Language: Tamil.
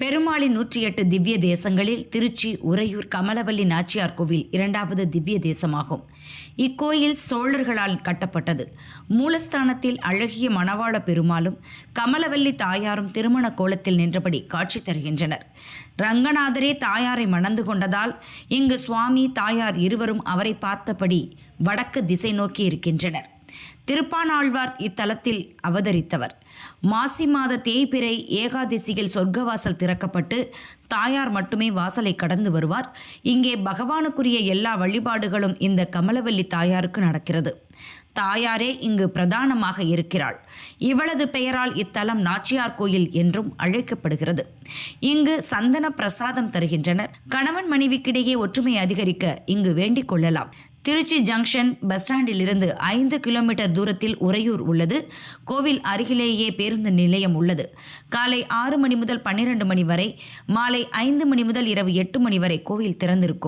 பெருமாளின் 108 திவ்ய தேசங்களில் திருச்சி உறையூர் கமலவல்லி நாச்சியார் கோவில் 2வது திவ்ய தேசமாகும். இக்கோயில் சோழர்களால் கட்டப்பட்டது. மூலஸ்தானத்தில் அழகிய மணவாள பெருமாளும் கமலவல்லி தாயாரும் திருமண கோலத்தில் நின்றபடி காட்சி தருகின்றனர். ரங்கநாதரே தாயாரை மணந்து கொண்டதால் இங்கு சுவாமி தாயார் இருவரும் அவரை பார்த்தபடி வடக்கு திசை நோக்கி இருக்கின்றனர். திருப்பானாழ்வார் இத்தலத்தில் அவதரித்தவர். மாசி மாத தேய்பிறை ஏகாதசியில் சொர்க்கவாசல் திறக்கப்பட்டு தாயார் மட்டுமே வாசலை கடந்து வருவார். இங்கே பகவானுக்குரிய எல்லா வழிபாடுகளும் இந்த கமலவல்லி தாயாருக்கு நடக்கிறது. தாயாரே இங்கு பிரதானமாக இருக்கிறாள். இவளது பெயரால் இத்தலம் நாச்சியார் கோயில் என்றும் அழைக்கப்படுகிறது. இங்கு சந்தன பிரசாதம் தருகின்றனர். கணவன் மனைவிக்கிடையே ஒற்றுமை அதிகரிக்க இங்கு வேண்டிக் கொள்ளலாம். திருச்சி ஜங்ஷன் பஸ் ஸ்டாண்டில் இருந்து 5 கிலோமீட்டர் தூரத்தில் உறையூர் உள்ளது. கோவில் அருகிலேயே பேருந்து நிலையம் உள்ளது. காலை 6 மணி முதல் 12 மணி வரை, மாலை 5 மணி முதல் இரவு 8 மணி வரை கோவில் திறந்திருக்கும்.